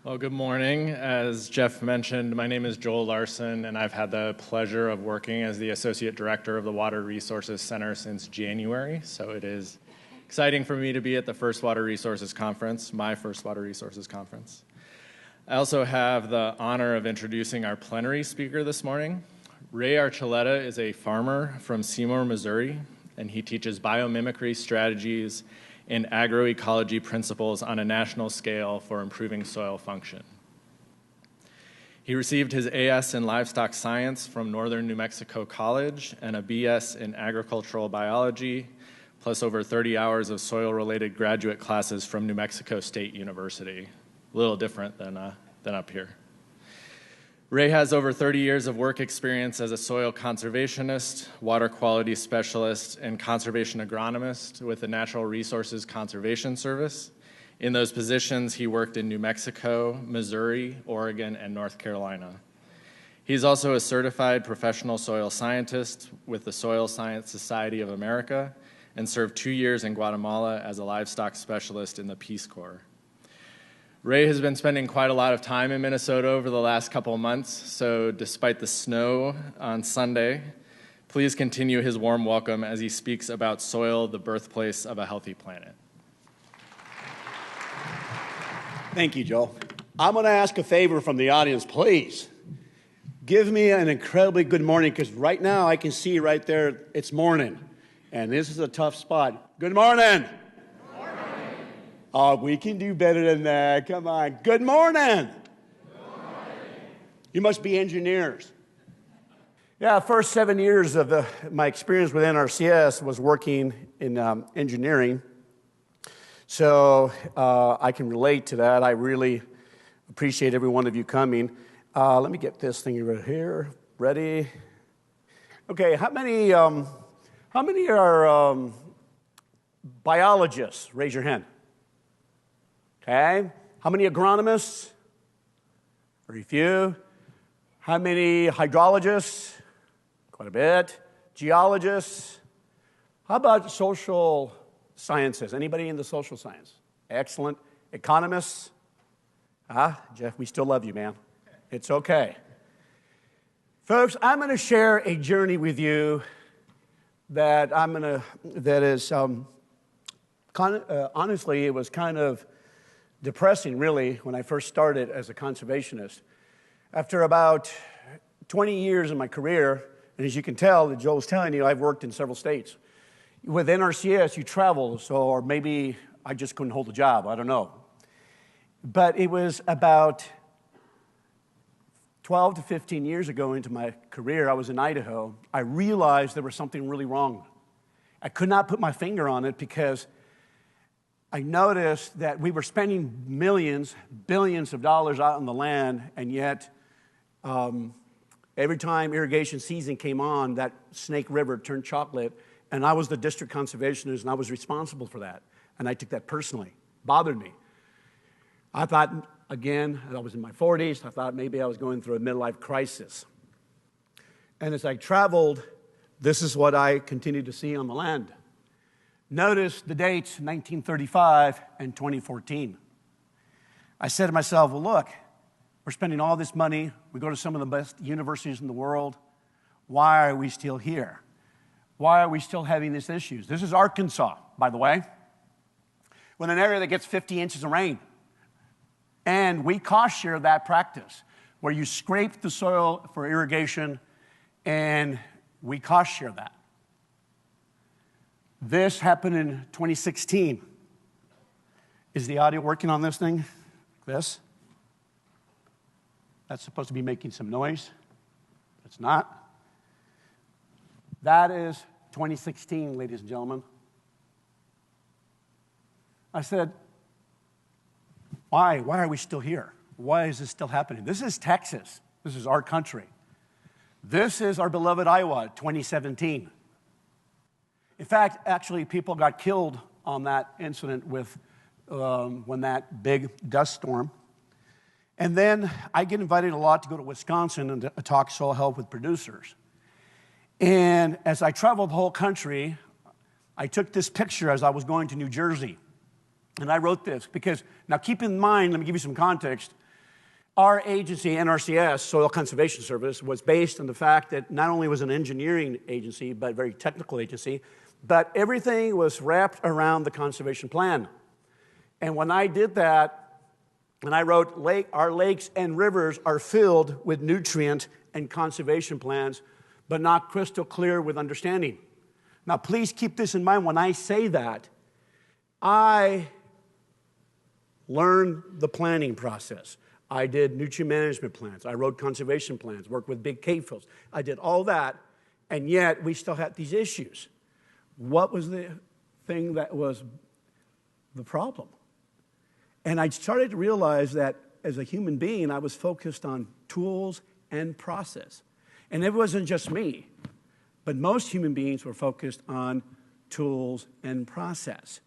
Well, good morning. As Jeff mentioned, my name is Joel Larson, and I've had the pleasure of working as the Associate Director of the Water Resources Center since January. So it is exciting for me to be at the first Water Resources Conference, my first Water Resources Conference. I also have the honor of introducing our plenary speaker this morning. Ray Archuleta is a farmer from Seymour, Missouri, and he teaches biomimicry strategies and agroecology principles on a national scale for improving soil function. He received his AS in livestock science from Northern New Mexico College and a BS in agricultural biology, plus over 30 hours of soil-related graduate classes from New Mexico State University. A little different than up here. Ray has over 30 years of work experience as a soil conservationist, water quality specialist, and conservation agronomist with the Natural Resources Conservation Service. In those positions, he worked in New Mexico, Missouri, Oregon, and North Carolina. He's also a certified professional soil scientist with the Soil Science Society of America and served 2 years in Guatemala as a livestock specialist in the Peace Corps. Ray has been spending quite a lot of time in Minnesota over the last couple of months, so despite the snow on Sunday, please continue his warm welcome as he speaks about soil, the birthplace of a healthy planet. Thank you, Joel. I'm going to ask a favor from the audience, please. Give me an incredibly good morning, because right now I can see right there it's morning, and this is a tough spot. Good morning. Oh, we can do better than that. Come on. Good morning. Good morning. You must be engineers. Yeah, first 7 years of my experience with NRCS was working in engineering. So I can relate to that. I really appreciate every one of you coming. Let me get this thing right here. Ready? Okay, how many are biologists? Raise your hand. Okay. How many agronomists? Very few. How many hydrologists? Quite a bit. Geologists? How about social sciences? Anybody in the social science? Excellent. Economists? Jeff, we still love you, man. It's okay. Folks, I'm going to share a journey with you honestly, it was kind of depressing, really, when I first started as a conservationist. After about 20 years in my career, and as you can tell, that Joel's telling you, I've worked in several states. With NRCS, you travel, or maybe I just couldn't hold a job, I don't know. But it was about 12 to 15 years ago into my career, I was in Idaho, I realized there was something really wrong. I could not put my finger on it because I noticed that we were spending millions, billions of dollars out on the land, and yet every time irrigation season came on, that Snake River turned chocolate, and I was the district conservationist, and I was responsible for that. And I took that personally. Bothered me. I thought, again, I was in my 40s, I thought maybe I was going through a midlife crisis. And as I traveled, this is what I continued to see on the land. Notice the dates, 1935 and 2014. I said to myself, well, look, we're spending all this money. We go to some of the best universities in the world. Why are we still here? Why are we still having these issues? This is Arkansas, by the way, with an area that gets 50 inches of rain. And we cost share that practice, where you scrape the soil for irrigation, and we cost share that. This happened in 2016. Is the audio working on this thing? This? That's supposed to be making some noise. It's not. That is 2016, ladies and gentlemen. I said, why? Why are we still here? Why is this still happening? This is Texas. This is our country. This is our beloved Iowa, 2017. In fact, actually, people got killed on that incident with when that big dust storm. And then I get invited a lot to go to Wisconsin and to talk soil health with producers. And as I traveled the whole country, I took this picture as I was going to New Jersey. And I wrote this because, now keep in mind, let me give you some context. Our agency, NRCS, Soil Conservation Service, was based on the fact that not only was it an engineering agency, but a very technical agency, but everything was wrapped around the conservation plan. And when I did that, and I wrote, our lakes and rivers are filled with nutrient and conservation plans, but not crystal clear with understanding. Now, please keep this in mind when I say that. I learned the planning process. I did nutrient management plans. I wrote conservation plans, worked with big cave fills. I did all that, and yet we still had these issues. What was the thing that was the problem? And I started to realize that as a human being, I was focused on tools and process. And it wasn't just me, but most human beings were focused on tools and process.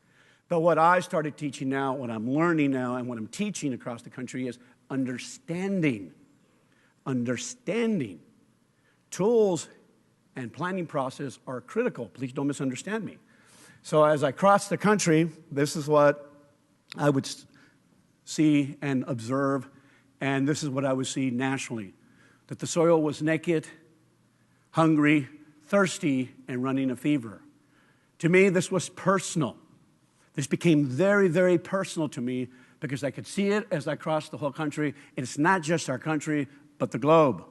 But what I started teaching now, what I'm learning now, and what I'm teaching across the country is understanding. Understanding. Tools and planning process are critical. Please don't misunderstand me. So as I crossed the country, this is what I would see and observe, and this is what I would see nationally, that the soil was naked, hungry, thirsty, and running a fever. To me, this was personal. This became very, very personal to me because I could see it as I crossed the whole country. And it's not just our country, but the globe.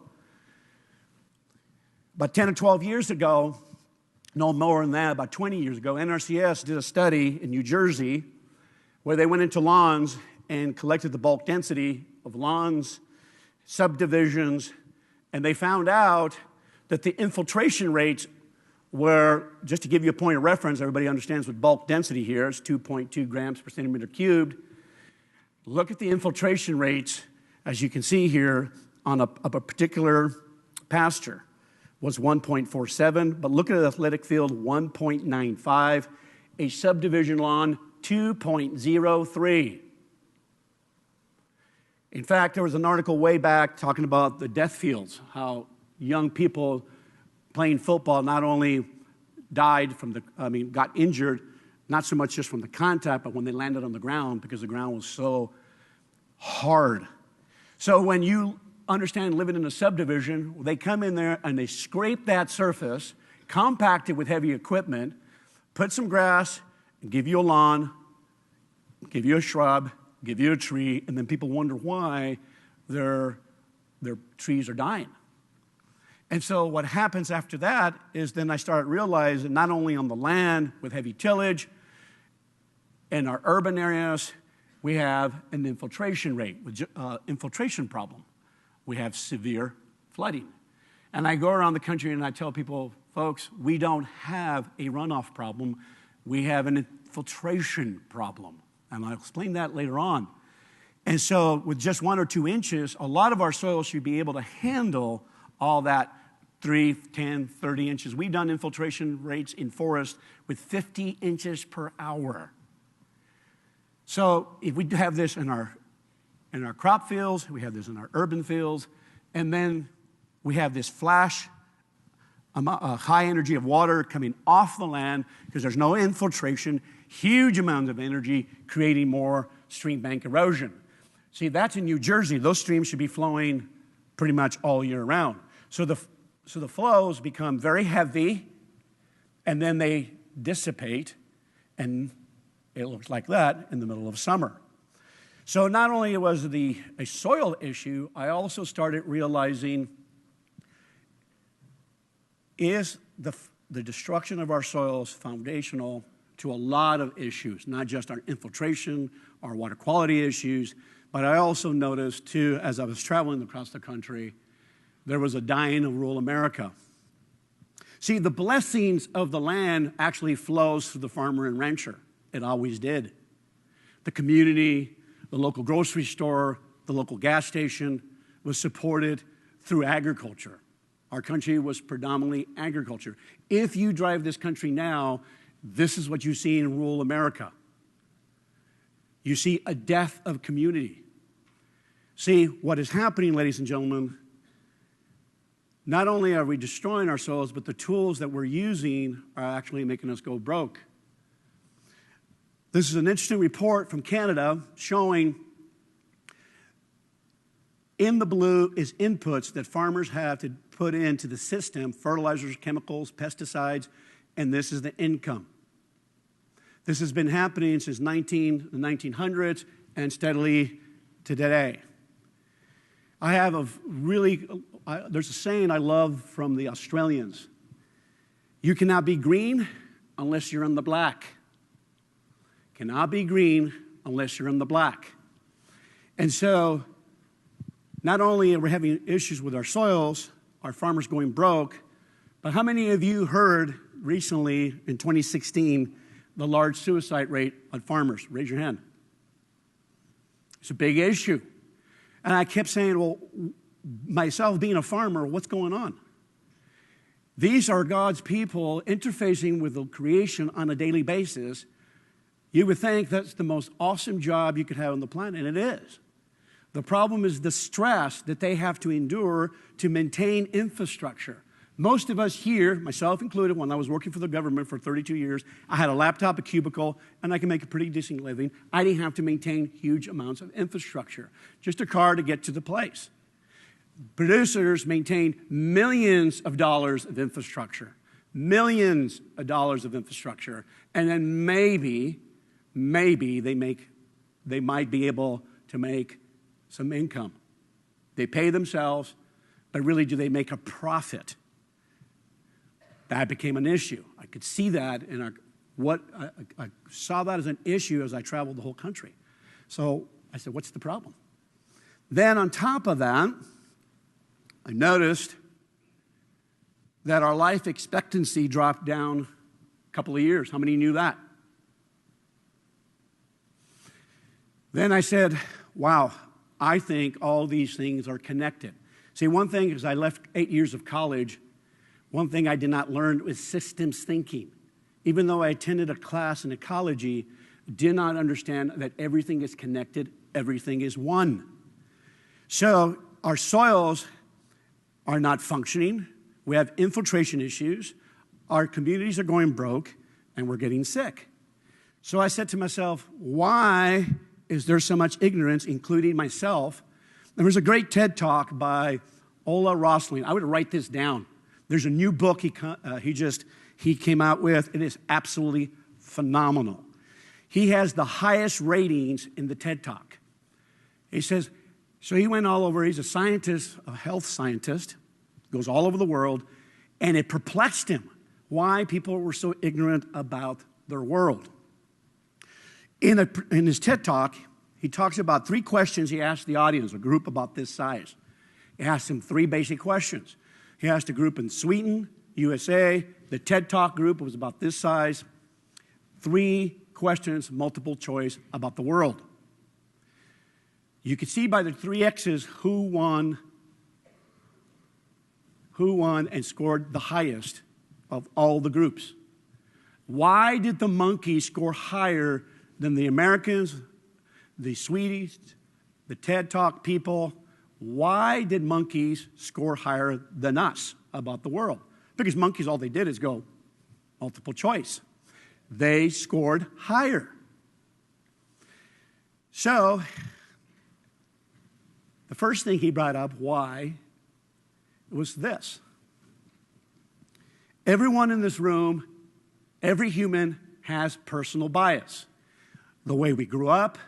About 10 or 12 years ago, no more than that, about 20 years ago, NRCS did a study in New Jersey where they went into lawns and collected the bulk density of lawns, subdivisions, and they found out that the infiltration rates were, just to give you a point of reference, everybody understands what bulk density here is, 2.2 grams per centimeter cubed. Look at the infiltration rates, as you can see here, on a particular pasture was 1.47, but look at an athletic field, 1.95, a subdivision lawn, 2.03. In fact, there was an article way back talking about the death fields, how young people playing football not only died got injured, not so much just from the contact, but when they landed on the ground because the ground was so hard. So when you understand living in a subdivision, they come in there and they scrape that surface, compact it with heavy equipment, put some grass, and give you a lawn, give you a shrub, give you a tree, and then people wonder why their trees are dying. And so what happens after that is then I start realizing not only on the land with heavy tillage, in our urban areas, we have an infiltration rate, infiltration problem. We have severe flooding. And I go around the country and I tell people, folks, we don't have a runoff problem. We have an infiltration problem. And I'll explain that later on. And so with just 1 or 2 inches, a lot of our soil should be able to handle all that 3, 10, 30 inches. We've done infiltration rates in forest with 50 inches per hour. So if we have this in our crop fields, we have this in our urban fields, and then we have this flash, a high energy of water coming off the land because there's no infiltration, huge amounts of energy creating more stream bank erosion. See, that's in New Jersey. Those streams should be flowing pretty much all year round. So the flows become very heavy, and then they dissipate, and it looks like that in the middle of summer. So not only was a soil issue, I also started realizing is the destruction of our soils foundational to a lot of issues, not just our infiltration, our water quality issues, but I also noticed too, as I was traveling across the country, there was a dying of rural America. See, the blessings of the land actually flows through the farmer and rancher. It always did. The community, the local grocery store, the local gas station was supported through agriculture. Our country was predominantly agriculture. If you drive this country now, this is what you see in rural America. You see a death of community. See, what is happening, ladies and gentlemen, not only are we destroying our soils, but the tools that we're using are actually making us go broke. This is an interesting report from Canada showing In the blue is inputs that farmers have to put into the system, fertilizers, chemicals, pesticides, and this is the income. This has been happening since the 1900s and steadily to today. I have there's a saying I love from the Australians. You cannot be green unless you're in the black. Cannot be green unless you're in the black. And so, not only are we having issues with our soils, our farmers going broke, but how many of you heard recently in 2016 the large suicide rate on farmers? Raise your hand. It's a big issue. And I kept saying, well, myself being a farmer, what's going on? These are God's people interfacing with the creation on a daily basis. You would think that's the most awesome job you could have on the planet, and it is. The problem is the stress that they have to endure to maintain infrastructure. Most of us here, myself included, when I was working for the government for 32 years, I had a laptop, a cubicle, and I could make a pretty decent living. I didn't have to maintain huge amounts of infrastructure, just a car to get to the place. Producers maintain millions of dollars of infrastructure, millions of dollars of infrastructure, and then maybe they might be able to make some income. They pay themselves, but really do they make a profit? That became an issue. I could see that I saw that as an issue as I traveled the whole country. So I said, what's the problem? Then on top of that, I noticed that our life expectancy dropped down a couple of years. How many knew that? Then I said, wow, I think all these things are connected. See, one thing is I left 8 years of college. One thing I did not learn was systems thinking. Even though I attended a class in ecology, did not understand that everything is connected, everything is one. So our soils are not functioning. We have infiltration issues. Our communities are going broke, and we're getting sick. So I said to myself, why is there so much ignorance, including myself? There was a great TED Talk by Ola Rosling. I would write this down. There's a new book he came out with. It is absolutely phenomenal. He has the highest ratings in the TED Talk. He says, so he went all over. He's a scientist, a health scientist, goes all over the world, and it perplexed him why people were so ignorant about their world. In his TED Talk, he talks about 3 questions he asked the audience, a group about this size. He asked them 3 basic questions. He asked a group in Sweden, USA. The TED Talk group was about this size. 3 questions, multiple choice about the world. You could see by the 3 X's who won and scored the highest of all the groups. Why did the monkeys score higher than the Americans, the Swedes, the TED Talk people? Why did monkeys score higher than us about the world? Because monkeys, all they did is go multiple choice. They scored higher. So, the first thing he brought up, why, was this. Everyone in this room, every human has personal bias. The way we grew up,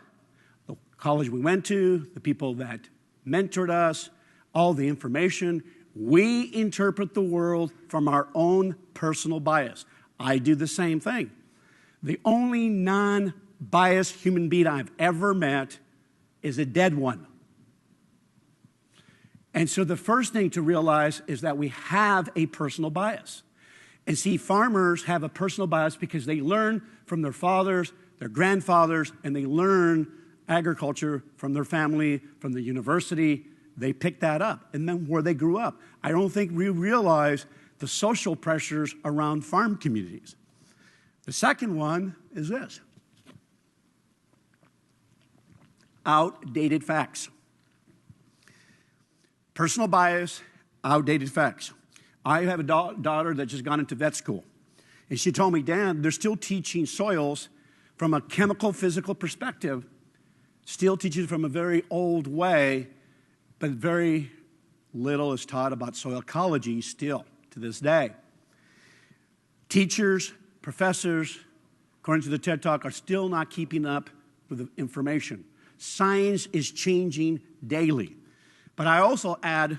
the college we went to, the people that mentored us, all the information. We interpret the world from our own personal bias. I do the same thing. The only non-biased human being I've ever met is a dead one. And so the first thing to realize is that we have a personal bias. And see, farmers have a personal bias because they learn from their fathers, their grandfathers, and they learn agriculture from their family, from the university. They pick that up. And then where they grew up. I don't think we realize the social pressures around farm communities. The second one is this. Outdated facts. Personal bias, outdated facts. I have a daughter that just got into vet school. And she told me, Dad, they're still teaching soils from a chemical, physical perspective, still teaching from a very old way. but very little is taught about soil ecology still to this day. Teachers, professors, according to the TED Talk, are still not keeping up with the information. Science is changing daily. But I also add,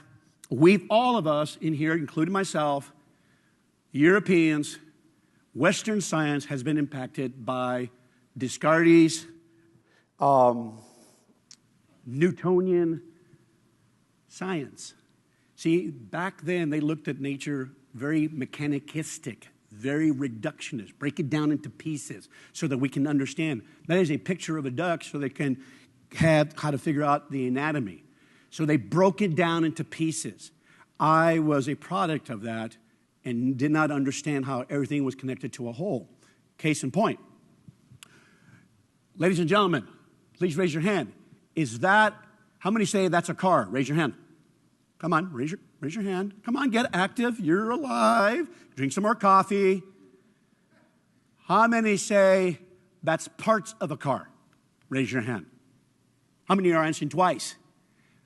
all of us in here, including myself, Europeans, Western science has been impacted by Descartes, Newtonian science. See, back then they looked at nature very mechanicistic, very reductionist, break it down into pieces so that we can understand. That is a picture of a duck so they can have how to figure out the anatomy. So they broke it down into pieces. I was a product of that and did not understand how everything was connected to a whole. Case in point. Ladies and gentlemen, please raise your hand. How many say that's a car? Raise your hand. Come on, raise your hand. Come on, get active. You're alive. Drink some more coffee. How many say that's parts of a car? Raise your hand. How many are answering twice?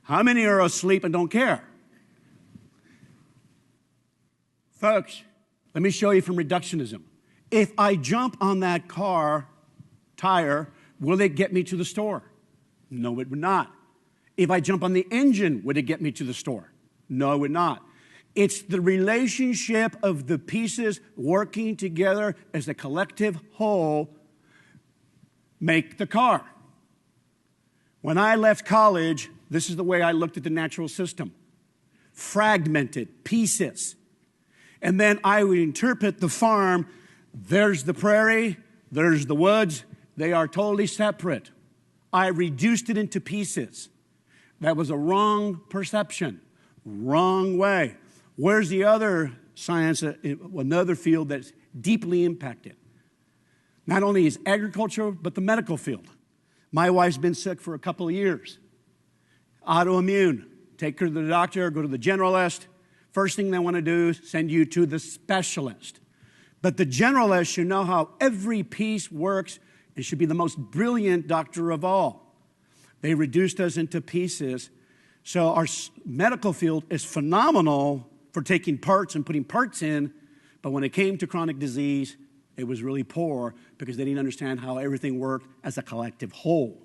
How many are asleep and don't care? Folks, let me show you from reductionism. If I jump on that car tire, will it get me to the store? No, it would not. If I jump on the engine, would it get me to the store? No, it would not. It's the relationship of the pieces working together as a collective whole make the car. When I left college, this is the way I looked at the natural system. Fragmented pieces. And then I would interpret the farm. There's the prairie, there's the woods. They are totally separate. I reduced it into pieces. That was a wrong perception, wrong way. Where's the other science, another field that's deeply impacted? Not only is agriculture, but the medical field. My wife's been sick for a couple of years. Autoimmune. Take her to the doctor, go to the generalist. First thing they want to do is send you to the specialist. But the generalist should know how every piece works and should be the most brilliant doctor of all. They reduced us into pieces. So our medical field is phenomenal for taking parts and putting parts in, but when it came to chronic disease, it was really poor because they didn't understand how everything worked as a collective whole.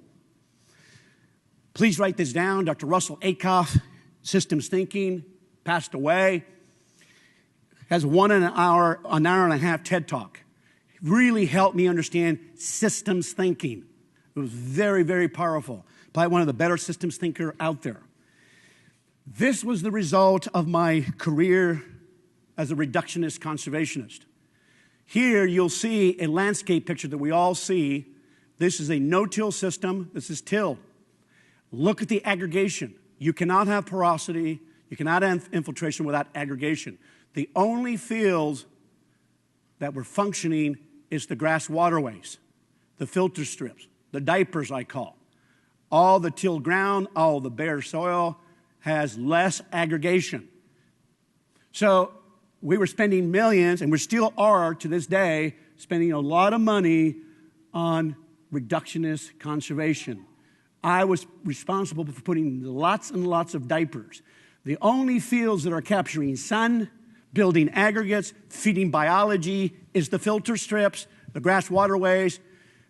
Please write this down. Dr. Russell Acuff, systems thinking, passed away, has an hour and a half TED Talk. Really helped me understand systems thinking. It was very, very powerful. Probably one of the better systems thinker out there. This was the result of my career as a reductionist conservationist. Here you'll see a landscape picture that we all see. This is a no-till system. This is tilled. Look at the aggregation. You cannot have porosity. You cannot have infiltration without aggregation. The only fields that were functioning is the grass waterways, the filter strips, the diapers I call. All the tilled ground, all the bare soil has less aggregation. So we were spending millions, and we still are to this day, spending a lot of money on reductionist conservation. I was responsible for putting lots and lots of diapers. The only fields that are capturing sun, building aggregates, feeding biology is the filter strips, the grass waterways.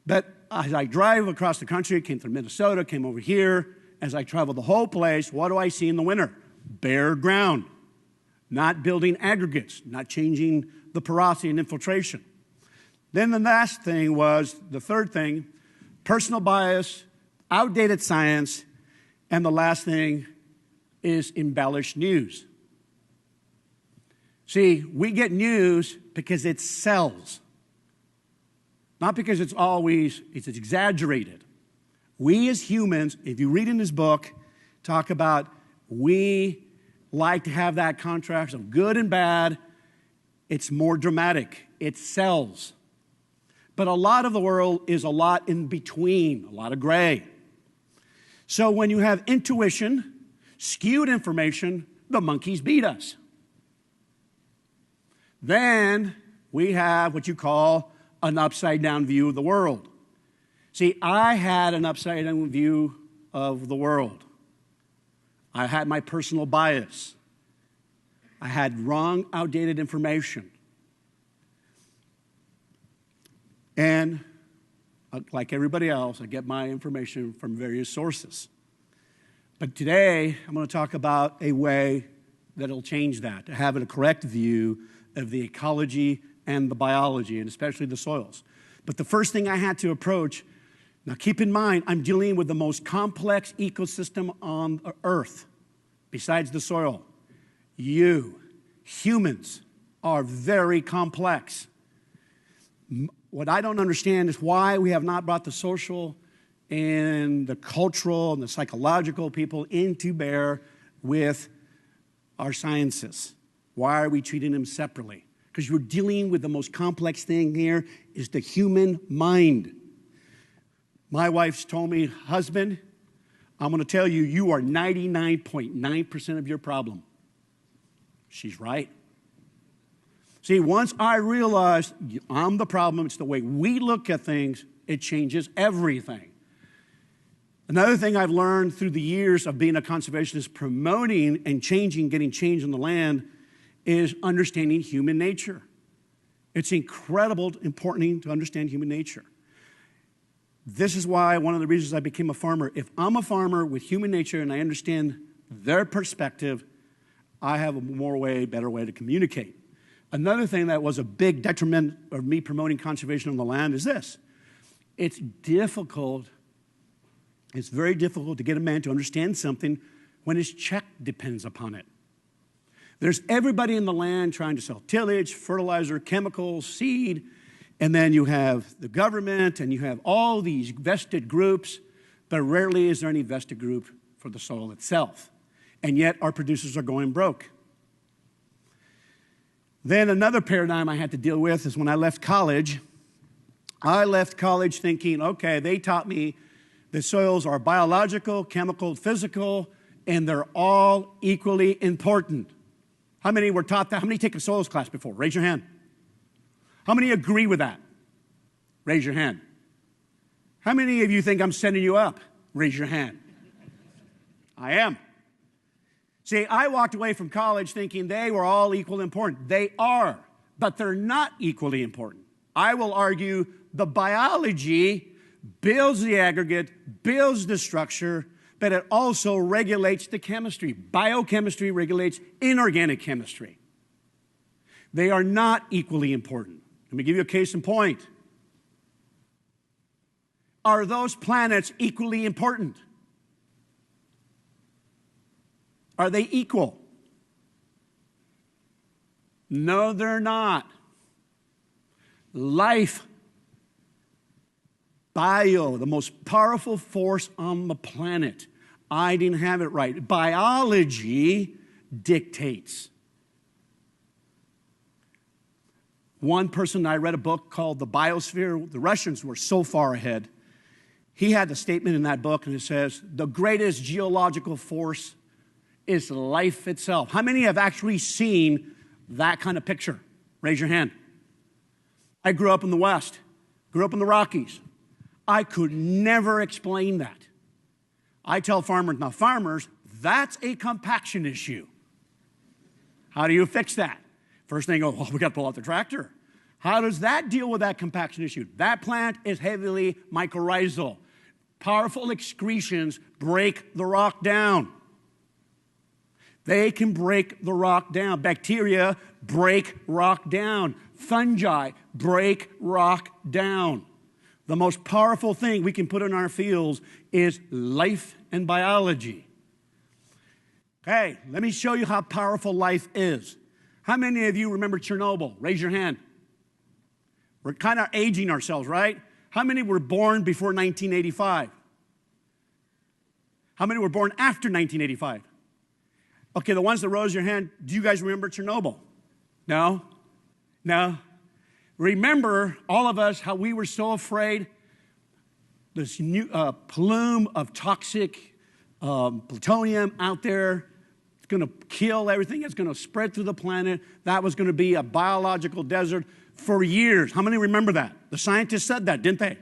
But as I drive across the country, came through Minnesota, came over here, as I travel the whole place, what do I see in the winter? Bare ground. Not building aggregates, not changing the porosity and infiltration. Then the last thing was, the third thing, personal bias, outdated science, and the last thing is embellished news. See, we get news because it sells. Not because it's exaggerated. We as humans, if you read in this book, talk about we like to have that contrast of good and bad. It's more dramatic. It sells. But a lot of the world is a lot in between, a lot of gray. So when you have intuition, skewed information, the monkeys beat us. Then we have what you call an upside-down view of the world. See, I had an upside-down view of the world. I had my personal bias. I had wrong, outdated information. And like everybody else, I get my information from various sources. But today, I'm going to talk about a way that'll change that, to have a correct view of the ecology and the biology, and especially the soils. But the first thing I had to approach, now keep in mind, I'm dealing with the most complex ecosystem on Earth, besides the soil. You, humans, are very complex. What I don't understand is why we have not brought the social and the cultural and the psychological people into bear with our sciences. Why are we treating them separately? Because you're dealing with the most complex thing here is the human mind. My wife's told me, husband, I'm going to tell you, you are 99.9% of your problem. She's right. See, once I realized I'm the problem, it's the way we look at things, it changes everything. Another thing I've learned through the years of being a conservationist, promoting and changing, getting change in the land, is understanding human nature. It's incredible, important to understand human nature. This is why one of the reasons I became a farmer. If I'm a farmer with human nature and I understand their perspective, I have a better way to communicate. Another thing that was a big detriment of me promoting conservation on the land is this. It's very difficult to get a man to understand something when his check depends upon it. There's everybody in the land trying to sell tillage, fertilizer, chemicals, seed, and then you have the government and you have all these vested groups, but rarely is there any vested group for the soil itself. And yet our producers are going broke. Then another paradigm I had to deal with is when I left college. I left college thinking, okay, they taught me the soils are biological, chemical, physical, and they're all equally important. How many were taught that? How many take a soils class before? Raise your hand. How many agree with that? Raise your hand. How many of you think I'm setting you up? Raise your hand. I am. See, I walked away from college thinking they were all equally important. They are, but they're not equally important. I will argue the biology builds the aggregate, builds the structure, but it also regulates the chemistry. Biochemistry regulates inorganic chemistry. They are not equally important. Let me give you a case in point. Are those planets equally important? Are they equal? No, they're not. Life, bio, the most powerful force on the planet. I didn't have it right. Biology dictates. One person, I read a book called The Biosphere. The Russians were so far ahead. He had a statement in that book, and it says, the greatest geological force is life itself. How many have actually seen that kind of picture? Raise your hand. I grew up in the West, grew up in the Rockies. I could never explain that. I tell farmers, now farmers, that's a compaction issue. How do you fix that? First thing, we got to pull out the tractor. How does that deal with that compaction issue? That plant is heavily mycorrhizal. Powerful excretions break the rock down. They can break the rock down. Bacteria break rock down. Fungi break rock down. The most powerful thing we can put in our fields is life and biology. Okay, let me show you how powerful life is. How many of you remember Chernobyl? Raise your hand. We're kind of aging ourselves, right? How many were born before 1985? How many were born after 1985? Okay, the ones that rose your hand, do you guys remember Chernobyl? No? No? Remember, all of us, how we were so afraid this new plume of toxic plutonium out there. It's going to kill everything. It's going to spread through the planet. That was going to be a biological desert for years. How many remember that? The scientists said that, didn't they?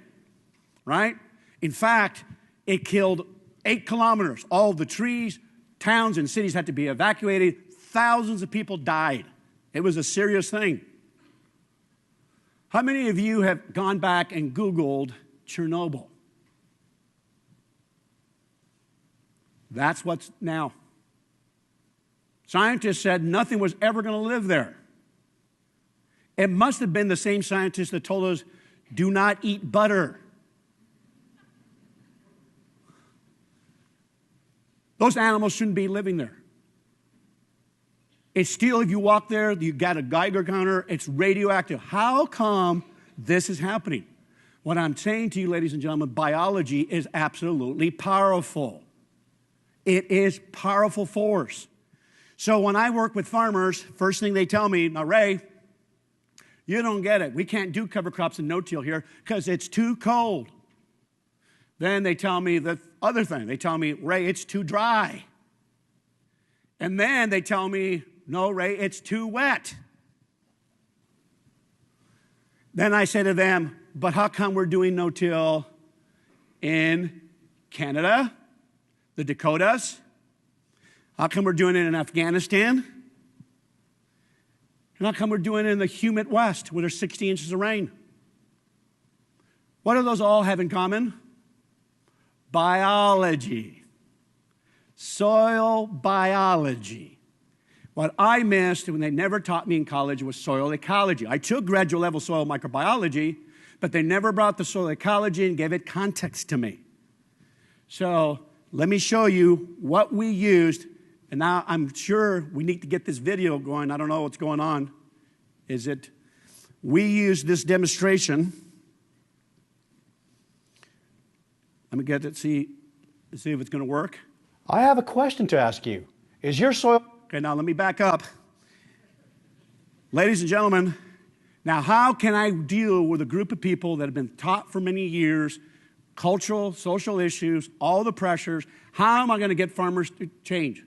Right? In fact, it killed 8 kilometers. All the trees, towns and cities had to be evacuated. Thousands of people died. It was a serious thing. How many of you have gone back and Googled Chernobyl? That's what's now. Scientists said nothing was ever going to live there. It must have been the same scientists that told us, do not eat butter. Those animals shouldn't be living there. It's still, if you walk there, you got a Geiger counter, it's radioactive. How come this is happening? What I'm saying to you, ladies and gentlemen, biology is absolutely powerful. It is powerful force. So when I work with farmers, first thing they tell me, now Ray, you don't get it. We can't do cover crops and no-till here because it's too cold. Then they tell me the other thing. They tell me, Ray, it's too dry. And then they tell me, no, Ray, it's too wet. Then I say to them, but how come we're doing no-till in Canada, the Dakotas? How come we're doing it in Afghanistan? And how come we're doing it in the humid West where there's 60 inches of rain? What do those all have in common? Biology. Soil biology. What I missed when they never taught me in college was soil ecology. I took graduate level soil microbiology, but they never brought the soil ecology and gave it context to me. So let me show you what we used. And now I'm sure we need to get this video going. I don't know what's going on. We used this demonstration. Let me get it, see if it's going to work. I have a question to ask you. Is your soil... Okay, now let me back up. Ladies and gentlemen, now how can I deal with a group of people that have been taught for many years, cultural, social issues, all the pressures? How am I going to get farmers to change?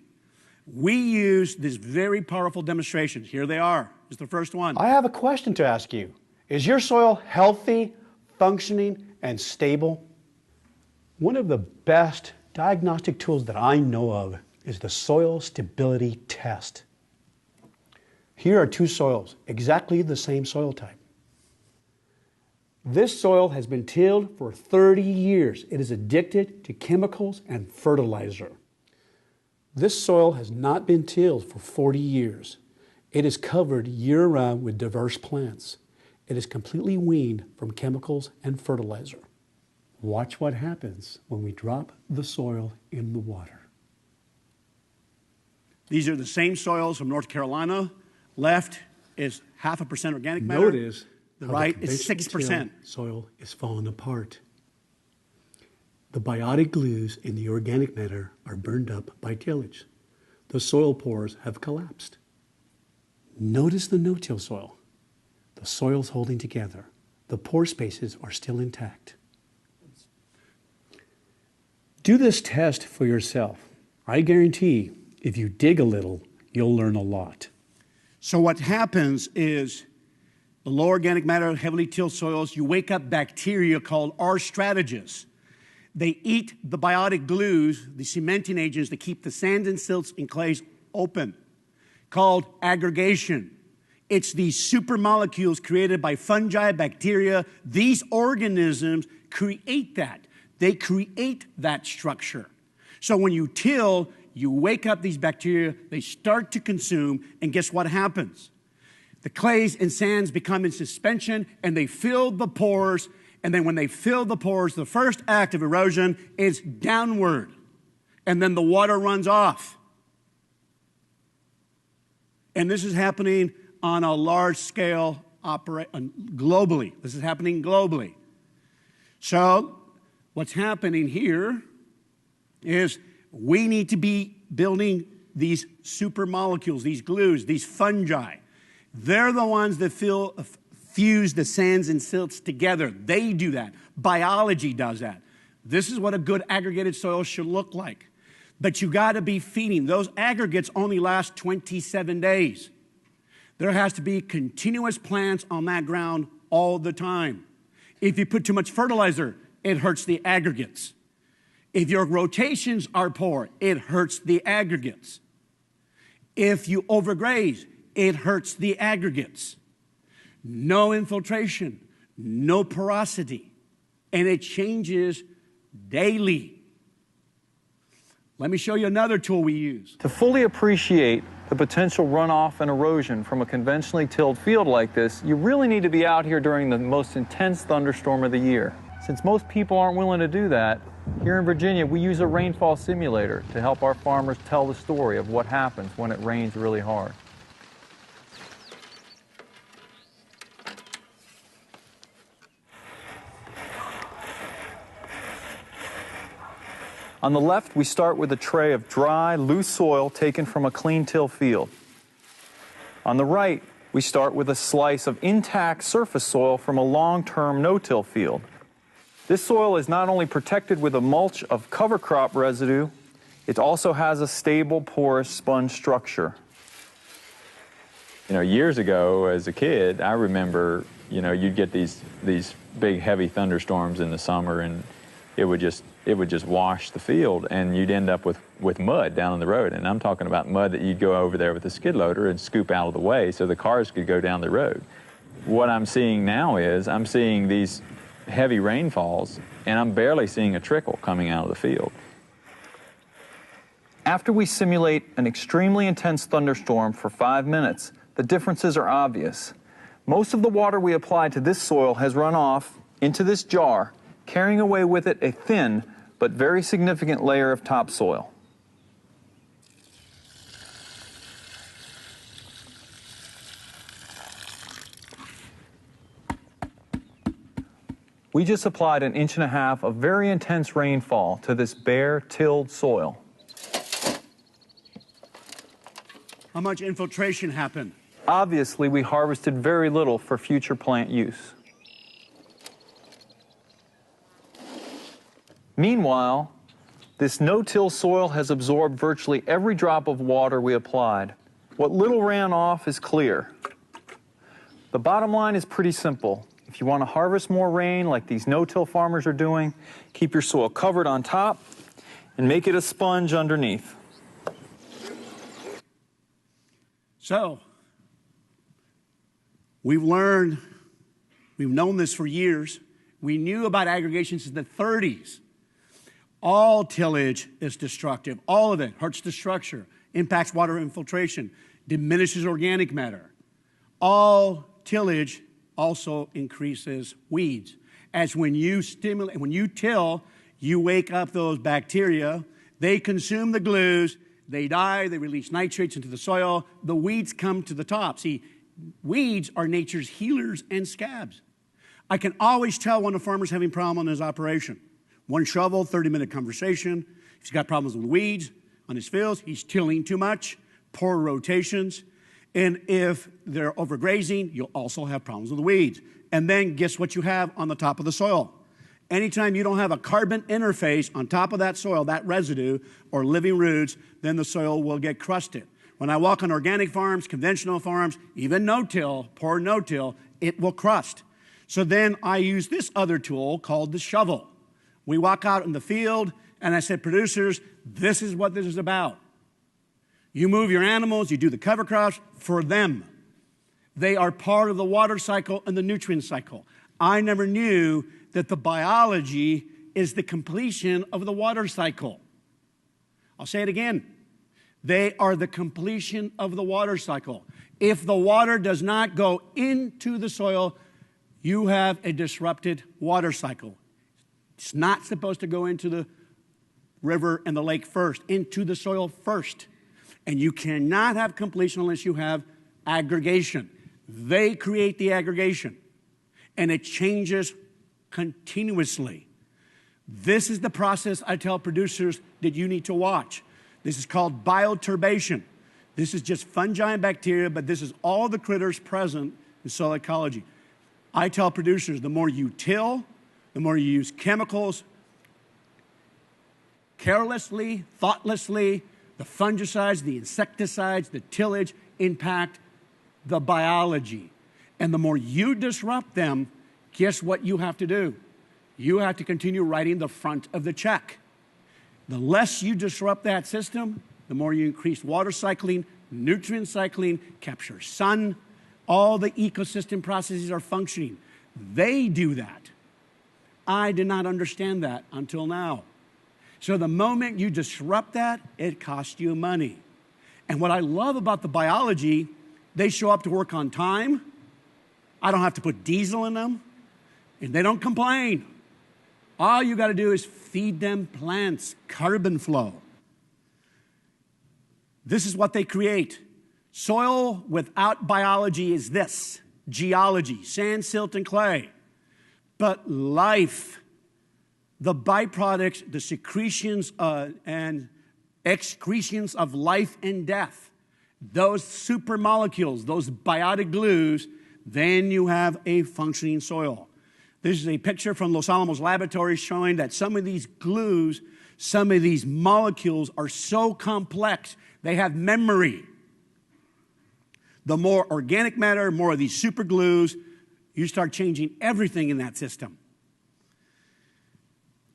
We use this very powerful demonstration. Here they are. It's the first one. I have a question to ask you. Is your soil healthy, functioning, and stable? One of the best diagnostic tools that I know of is the soil stability test. Here are two soils, exactly the same soil type. This soil has been tilled for 30 years. It is addicted to chemicals and fertilizer. This soil has not been tilled for 40 years. It is covered year-round with diverse plants. It is completely weaned from chemicals and fertilizer. Watch what happens when we drop the soil in the water. These are the same soils from North Carolina. Left is 0.5% organic matter. Notice the how right the is 6%. Soil is falling apart. The biotic glues in the organic matter are burned up by tillage. The soil pores have collapsed. Notice the no-till soil. The soil's holding together. The pore spaces are still intact. Do this test for yourself. I guarantee if you dig a little, you'll learn a lot. So what happens is the low organic matter, heavily tilled soils, you wake up bacteria called R. strategists. They eat the biotic glues, the cementing agents that keep the sands and silts and clays open, called aggregation. It's these super molecules created by fungi, bacteria. These organisms create that. They create that structure. So when you till, you wake up these bacteria, they start to consume, and guess what happens? The clays and sands become in suspension, and they fill the pores, and then when they fill the pores, the first act of erosion is downward, and then the water runs off. And this is happening on a large scale globally. This is happening globally. So what's happening here is we need to be building these super molecules, these glues, these fungi. They're the ones that fuse the sands and silts together. They do that. Biology does that. This is what a good aggregated soil should look like. But you got to be feeding. Those aggregates only last 27 days. There has to be continuous plants on that ground all the time. If you put too much fertilizer, it hurts the aggregates. If your rotations are poor, it hurts the aggregates. If you overgraze, it hurts the aggregates. No infiltration, no porosity, and it changes daily. Let me show you another tool we use. To fully appreciate the potential runoff and erosion from a conventionally tilled field like this, you really need to be out here during the most intense thunderstorm of the year. Since most people aren't willing to do that, here in Virginia we use a rainfall simulator to help our farmers tell the story of what happens when it rains really hard. On the left, we start with a tray of dry, loose soil taken from a clean till field. On the right, we start with a slice of intact surface soil from a long-term no-till field. This soil is not only protected with a mulch of cover crop residue, it also has a stable, porous sponge structure. You know, years ago, as a kid, I remember, you know, you'd get these big, heavy thunderstorms in the summer, and it would just wash the field, and you'd end up with mud down on the road. And I'm talking about mud that you'd go over there with a skid loader and scoop out of the way so the cars could go down the road. What I'm seeing now is I'm seeing these heavy rainfalls, and I'm barely seeing a trickle coming out of the field. After we simulate an extremely intense thunderstorm for 5 minutes, the differences are obvious. Most of the water we applied to this soil has run off into this jar, carrying away with it a thin but very significant layer of topsoil. We just applied 1.5 inches of very intense rainfall to this bare, tilled soil. How much infiltration happened? Obviously, we harvested very little for future plant use. Meanwhile, this no-till soil has absorbed virtually every drop of water we applied. What little ran off is clear. The bottom line is pretty simple. If you want to harvest more rain like these no-till farmers are doing, keep your soil covered on top and make it a sponge underneath. So, we've known this for years. We knew about aggregation since the 30s. All tillage is destructive. All of it hurts the structure, impacts water infiltration, diminishes organic matter. All tillage also increases weeds. As when you till, you wake up those bacteria, they consume the glues, they die, they release nitrates into the soil, the weeds come to the top. See, weeds are nature's healers and scabs. I can always tell when a farmer's having a problem on his operation. One shovel, 30-minute conversation. If he's got problems with weeds on his fields, he's tilling too much, poor rotations. And if they're overgrazing, you'll also have problems with the weeds. And then guess what you have on the top of the soil? Anytime you don't have a carbon interface on top of that soil, that residue or living roots, then the soil will get crusted. When I walk on organic farms, conventional farms, even no-till, poor no-till, it will crust. So then I use this other tool called the shovel. We walk out in the field, and I said, producers, this is what this is about. You move your animals, you do the cover crops for them. They are part of the water cycle and the nutrient cycle. I never knew that the biology is the completion of the water cycle. I'll say it again. They are the completion of the water cycle. If the water does not go into the soil, you have a disrupted water cycle. It's not supposed to go into the river and the lake first, into the soil first. And you cannot have completion unless you have aggregation. They create the aggregation, and it changes continuously. This is the process I tell producers that you need to watch. This is called bioturbation. This is just fungi and bacteria, but this is all the critters present in soil ecology. I tell producers, the more you till, the more you use chemicals, carelessly, thoughtlessly, the fungicides, the insecticides, the tillage impact the biology. And the more you disrupt them, guess what you have to do? You have to continue writing the front of the check. The less you disrupt that system, the more you increase water cycling, nutrient cycling, capture sun, all the ecosystem processes are functioning. They do that. I did not understand that until now. So the moment you disrupt that, it costs you money. And what I love about the biology, they show up to work on time. I don't have to put diesel in them, and they don't complain. All you got to do is feed them plants, carbon flow. This is what they create. Soil without biology is this: geology, sand, silt, and clay. But life, the byproducts, the secretions and excretions of life and death, those supermolecules, those biotic glues, then you have a functioning soil. This is a picture from Los Alamos Laboratory showing that some of these glues, some of these molecules are so complex, they have memory. The more organic matter, more of these super glues, you start changing everything in that system.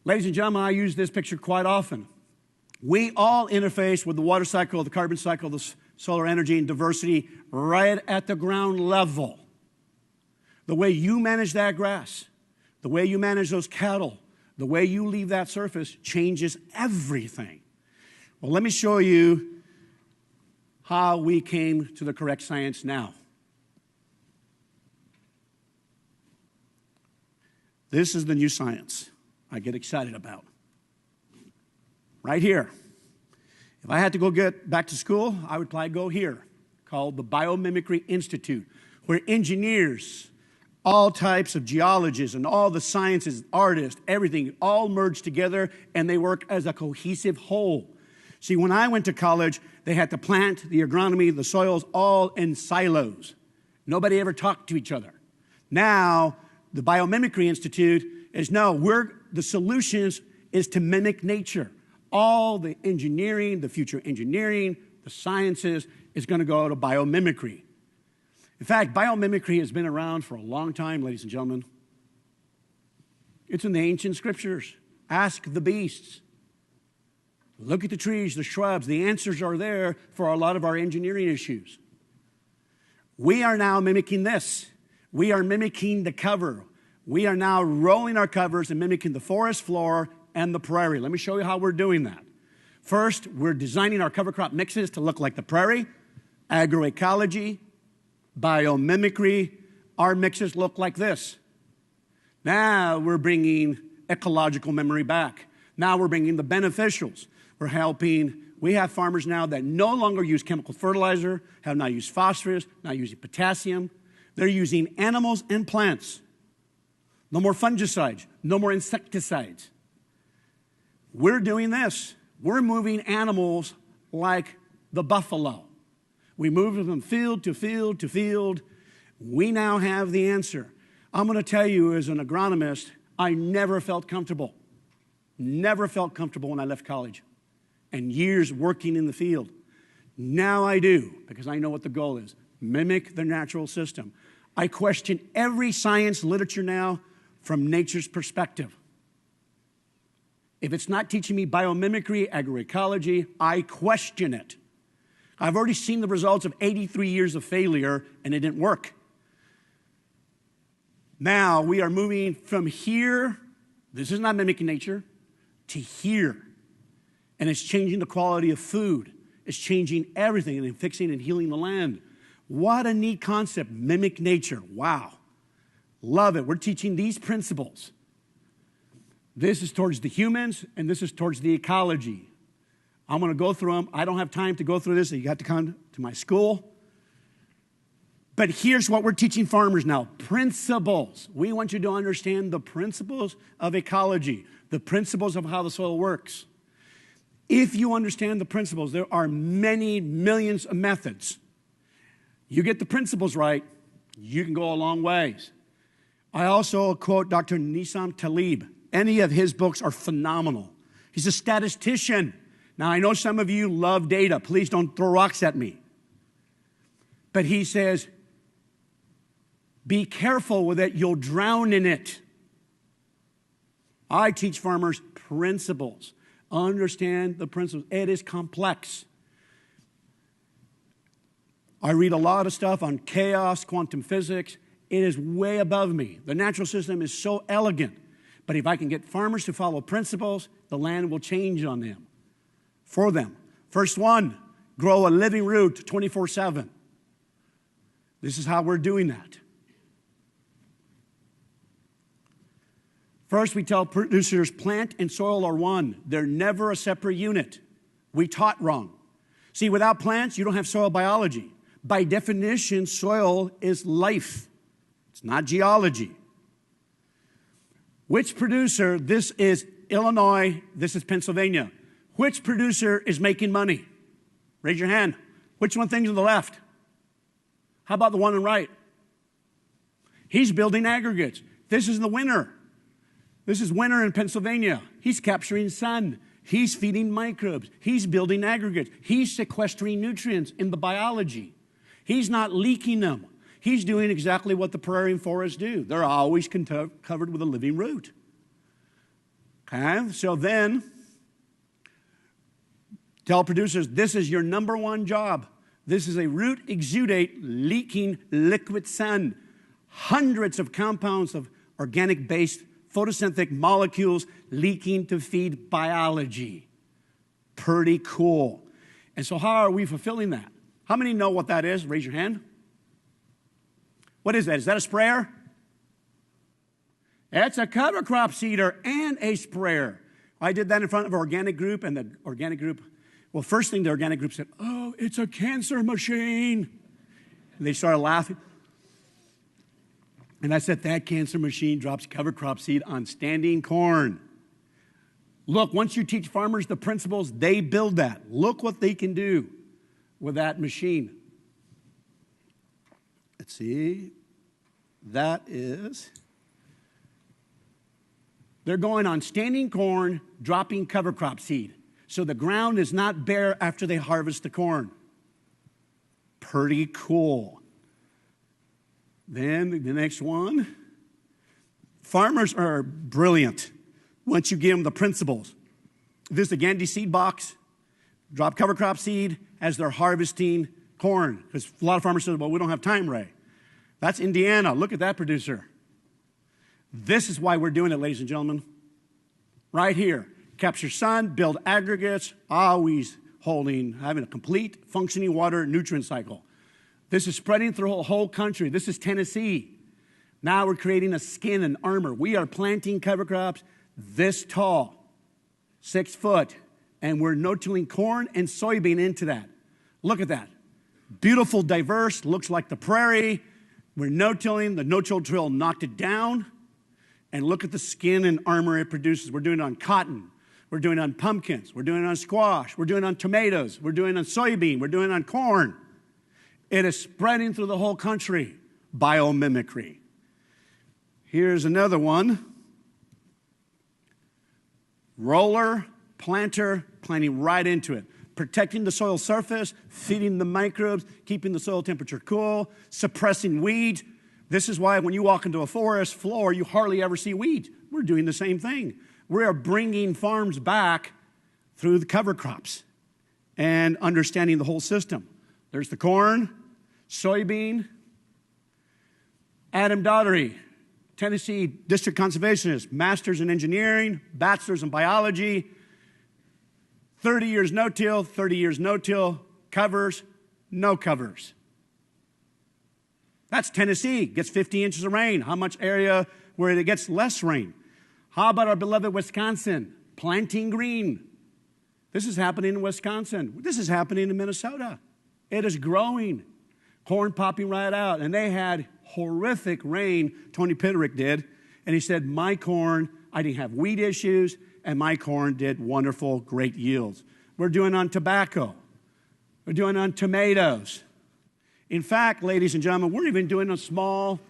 Ladies and gentlemen, I use this picture quite often. We all interface with the water cycle, the carbon cycle, the solar energy and diversity right at the ground level. The way you manage that grass, the way you manage those cattle, the way you leave that surface changes everything. Well, let me show you how we came to the correct science now. This is the new science I get excited about. Right here. If I had to go get back to school, I would probably go here, called the Biomimicry Institute, where engineers, all types of geologists and all the sciences, artists, everything, all merge together and they work as a cohesive whole. See, when I went to college, they had the plant, the agronomy, the soils, all in silos. Nobody ever talked to each other. Now, the Biomimicry Institute is the solutions is to mimic nature. All the engineering, the future engineering, the sciences is going to go to biomimicry. In fact, biomimicry has been around for a long time, ladies and gentlemen. It's in the ancient scriptures. Ask the beasts. Look at the trees, the shrubs. The answers are there for a lot of our engineering issues. We are now mimicking this. We are mimicking the cover. We are now rolling our covers and mimicking the forest floor and the prairie. Let me show you how we're doing that. First, we're designing our cover crop mixes to look like the prairie, agroecology, biomimicry. Our mixes look like this. Now we're bringing ecological memory back. Now we're bringing the beneficials. We're helping. We have farmers now that no longer use chemical fertilizer, have not used phosphorus, not using potassium. They're using animals and plants. No more fungicides, no more insecticides. We're doing this. We're moving animals like the buffalo. We move them from field to field to field. We now have the answer. I'm going to tell you, as an agronomist, I never felt comfortable. Never felt comfortable when I left college. And years working in the field. Now I do, because I know what the goal is. Mimic the natural system. I question every science literature now from nature's perspective. If it's not teaching me biomimicry, agroecology, I question it. I've already seen the results of 83 years of failure, and it didn't work. Now we are moving from here, this is not mimicking nature, to here. And it's changing the quality of food. It's changing everything and fixing and healing the land. What a neat concept, mimic nature. Wow. Love it. We're teaching these principles. This is towards the humans, and this is towards the ecology. I'm going to go through them. I don't have time to go through this. You have to come to my school. But here's what we're teaching farmers now. Principles. We want you to understand the principles of ecology, the principles of how the soil works. If you understand the principles, there are many millions of methods. You get the principles right, you can go a long ways. I also quote Dr. Nissim Taleb. Any of his books are phenomenal. He's a statistician. Now, I know some of you love data. Please don't throw rocks at me. But he says, be careful with it. You'll drown in it. I teach farmers principles. Understand the principles. It is complex. I read a lot of stuff on chaos, quantum physics. It is way above me. The natural system is so elegant. But if I can get farmers to follow principles, the land will change on them, for them. First one, grow a living root 24/7. This is how we're doing that. First, we tell producers plant and soil are one. They're never a separate unit. We taught wrong. See, without plants, you don't have soil biology. By definition, soil is life. It's not geology. Which producer, this is Illinois, this is Pennsylvania. Which producer is making money? Raise your hand. Which one thing's on the left? How about the one on the right? He's building aggregates. This is the winter. This is winter in Pennsylvania. He's capturing sun. He's feeding microbes. He's building aggregates. He's sequestering nutrients in the biology. He's not leaking them. He's doing exactly what the prairie and forests do. They're always covered with a living root. Okay, so then tell producers, this is your number one job. This is a root exudate leaking liquid sun. Hundreds of compounds of organic-based photosynthetic molecules leaking to feed biology. Pretty cool. And so how are we fulfilling that? How many know what that is? Raise your hand. What is that? Is that a sprayer? It's a cover crop seeder and a sprayer. I did that in front of our organic group, and the organic group, well, first thing the organic group said, oh, it's a cancer machine. And they started laughing. And I said, that cancer machine drops cover crop seed on standing corn. Look, once you teach farmers the principles, they build that. Look what they can do with that machine. Let's see. That is, they're going on standing corn, dropping cover crop seed. So the ground is not bare after they harvest the corn. Pretty cool. Then the next one. Farmers are brilliant once you give them the principles. This is the Gandhi seed box. Drop cover crop seed as they're harvesting corn. Because a lot of farmers say, well, we don't have time, Ray. That's Indiana. Look at that producer. This is why we're doing it, ladies and gentlemen. Right here. Capture sun, build aggregates, always having a complete functioning water nutrient cycle. This is spreading through the whole country. This is Tennessee. Now we're creating a skin and armor. We are planting cover crops this tall, 6 foot, and we're no-tilling corn and soybean into that. Look at that. Beautiful, diverse, looks like the prairie. We're no-tilling. The no-till drill knocked it down. And look at the skin and armor it produces. We're doing it on cotton. We're doing it on pumpkins. We're doing it on squash. We're doing it on tomatoes. We're doing it on soybean. We're doing it on corn. It is spreading through the whole country. Biomimicry. Here's another one. Roller, planter, planting right into it. Protecting the soil surface, feeding the microbes, keeping the soil temperature cool, suppressing weeds. This is why when you walk into a forest floor, you hardly ever see weeds. We're doing the same thing. We are bringing farms back through the cover crops and understanding the whole system. There's the corn, soybean. Adam Daugherty, Tennessee District Conservationist, Masters in Engineering, Bachelor's in Biology, 30 years no-till, 30 years no-till, covers, no covers. That's Tennessee, gets 50 inches of rain. How much area where it gets less rain? How about our beloved Wisconsin, planting green? This is happening in Wisconsin. This is happening in Minnesota. It is growing. Corn popping right out. And they had horrific rain, Tony Pitterick did. And he said, my corn, I didn't have weed issues, and my corn did wonderful, great yields. We're doing on tobacco. We're doing on tomatoes. In fact, ladies and gentlemen, we're even doing on small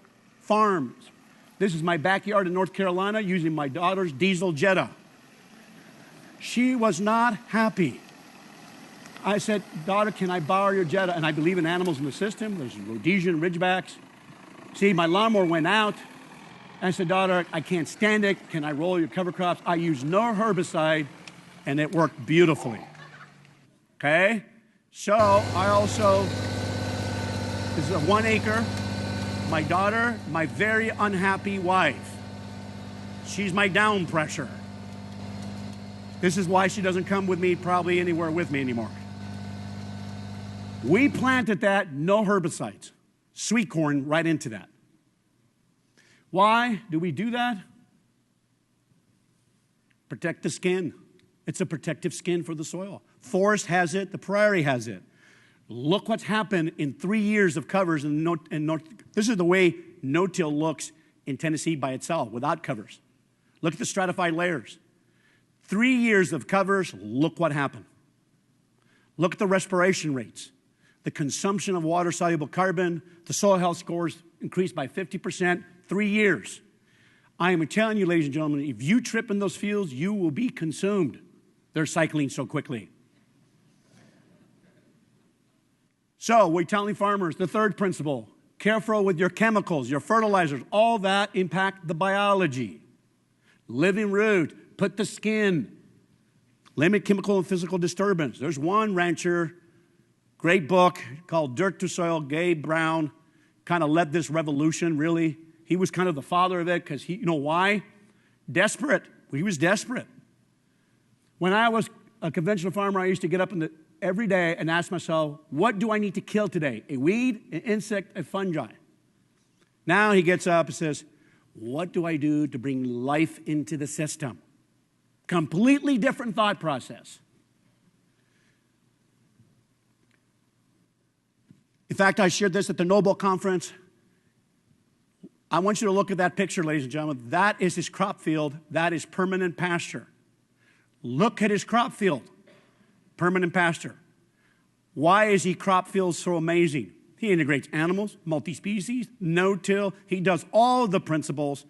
farms. This is my backyard in North Carolina using my daughter's diesel Jetta. She was not happy. I said, daughter, can I borrow your Jetta? And I believe in animals in the system. There's Rhodesian Ridgebacks. See, my lawnmower went out. I said, daughter, I can't stand it. Can I roll your cover crops? I use no herbicide. and it worked beautifully. Okay? So I also, this is a 1 acre. My daughter, my very unhappy wife. She's my down pressure. This is why she doesn't come with me, probably anywhere with me anymore. We planted that, no herbicides. Sweet corn right into that. Why do we do that? Protect the skin. It's a protective skin for the soil. Forest has it, the prairie has it. Look what's happened in 3 years of covers in North. This is the way no-till looks in Tennessee by itself, without covers. Look at the stratified layers. 3 years of covers, look what happened. Look at the respiration rates, the consumption of water-soluble carbon, the soil health scores increased by 50%, 3 years. I am telling you, ladies and gentlemen, if you trip in those fields, you will be consumed. They're cycling so quickly. So we're telling farmers, the third principle, careful with your chemicals, your fertilizers, all that impact the biology. Living root, put the skin, limit chemical and physical disturbance. There's one rancher, great book called Dirt to Soil, Gabe Brown, kind of led this revolution, really. He was kind of the father of it because you know why? Desperate. He was desperate. When I was a conventional farmer, I used to get up every day and ask myself, what do I need to kill today? A weed, an insect, a fungi? Now he gets up and says, what do I do to bring life into the system? Completely different thought process. In fact, I shared this at the Nobel Conference. I want you to look at that picture, ladies and gentlemen. That is his crop field. That is permanent pasture. Look at his crop field. Permanent pasture. Why is he crop field so amazing? He integrates animals, multi-species, no-till. He does all the principles.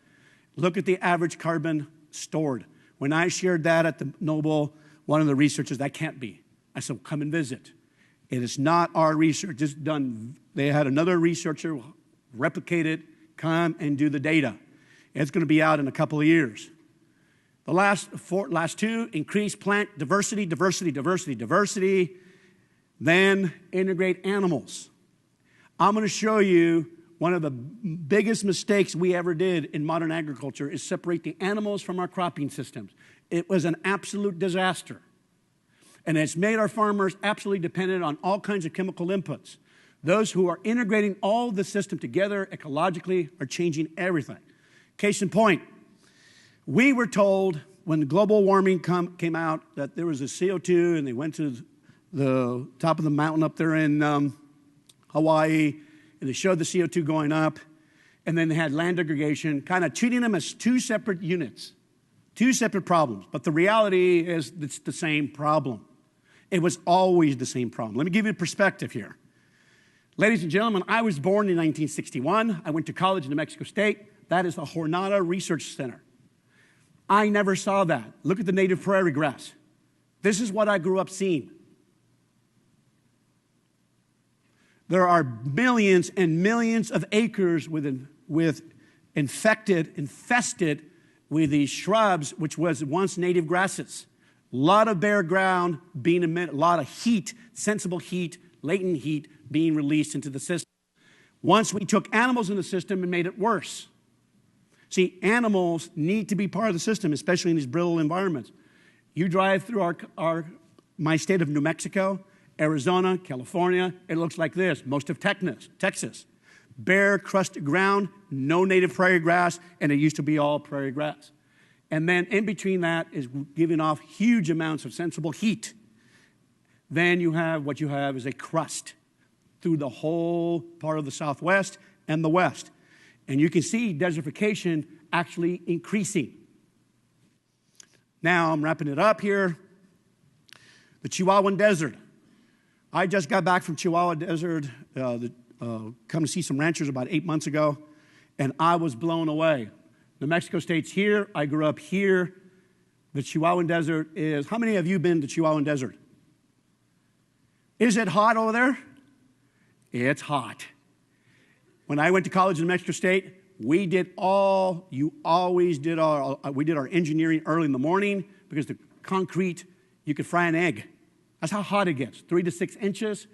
Look at the average carbon stored. When I shared that at the Nobel, one of the researchers, that can't be. I said, come and visit. It is not our research. It's done. They had another researcher replicate it, come and do the data. It's going to be out in a couple of years. The last two, increase plant diversity, then integrate animals. I'm going to show you one of the biggest mistakes we ever did in modern agriculture is separate the animals from our cropping systems. It was an absolute disaster. And it's made our farmers absolutely dependent on all kinds of chemical inputs. Those who are integrating all the system together ecologically are changing everything. Case in point, we were told when global warming came out that there was a CO2 and they went to the top of the mountain up there in Hawaii and they showed the CO2 going up and then they had land degradation, kind of treating them as two separate units, two separate problems. But the reality is it's the same problem. It was always the same problem. Let me give you a perspective here. Ladies and gentlemen, I was born in 1961. I went to college in New Mexico State. That is the Jornada Research Center. I never saw that. Look at the native prairie grass. This is what I grew up seeing. There are millions and millions of acres infested with these shrubs, which was once native grasses. A lot of bare ground being emitted, a lot of heat, sensible heat, latent heat being released into the system. Once we took animals in the system and made it worse. See, animals need to be part of the system, especially in these brittle environments. You drive through my state of New Mexico, Arizona, California, it looks like this. Most of Texas. Bare, crusted ground, no native prairie grass, and it used to be all prairie grass. And then in between that is giving off huge amounts of sensible heat. Then what you have is a crust through the whole part of the Southwest and the West. And you can see desertification actually increasing. Now I'm wrapping it up here. The Chihuahuan Desert. I just got back from Chihuahua Desert, come to see some ranchers about 8 months ago, and I was blown away. New Mexico State's here. I grew up here. The Chihuahuan Desert is, how many of you been to Chihuahuan Desert? Is it hot over there? It's hot. When I went to college in New Mexico State, we did our engineering early in the morning because the concrete You could fry an egg. That's how hot it gets, 3 to 6 inches.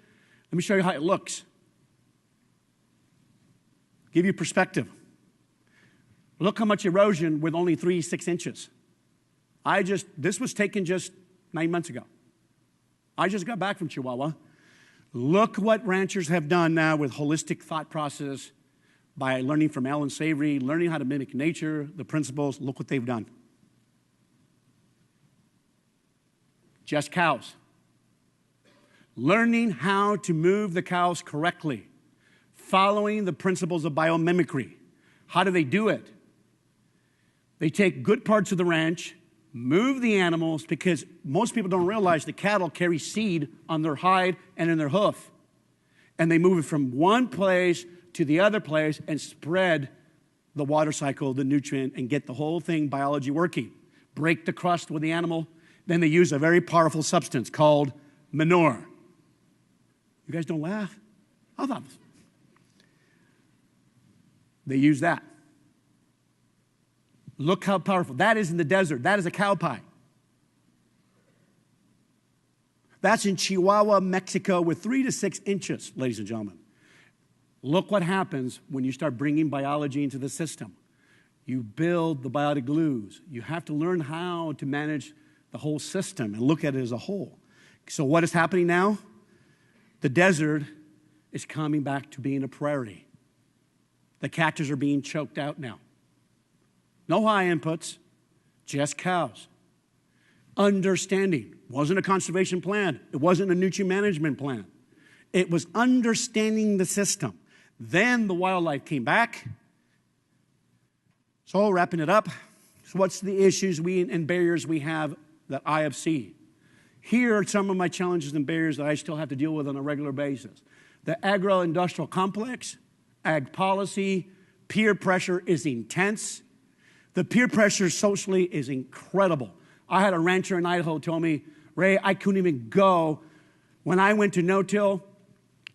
Let me show you how it looks. Give you perspective. Look how much erosion with only 3 to 6 inches. This was taken just 9 months ago. I just got back from Chihuahua. Look what ranchers have done now with holistic thought process by learning from Alan Savory, learning how to mimic nature, the principles. Look what they've done. Just cows. Learning how to move the cows correctly, following the principles of biomimicry. How do they do it? They take good parts of the ranch, move the animals, because most people don't realize the cattle carry seed on their hide and in their hoof. And they move it from one place to the other place and spread the water cycle, the nutrient, and get the whole thing, biology working. Break the crust with the animal. Then they use a very powerful substance called manure. You guys don't laugh? I thought they use that. Look how powerful. That is in the desert. That is a cow pie. That's in Chihuahua, Mexico, with 3 to 6 inches, ladies and gentlemen. Look what happens when you start bringing biology into the system. You build the biotic glues. You have to learn how to manage the whole system and look at it as a whole. So what is happening now? The desert is coming back to being a prairie. The cactus are being choked out now. No high inputs, just cows. Understanding. Wasn't a conservation plan. It wasn't a nutrient management plan. It was understanding the system. Then the wildlife came back. So wrapping it up, so what's the issues and barriers we have that I have seen? Here are some of my challenges and barriers that I still have to deal with on a regular basis. The agro-industrial complex, ag policy, peer pressure is intense. The peer pressure socially is incredible. I had a rancher in Idaho tell me, Ray, I couldn't even go. When I went to no-till,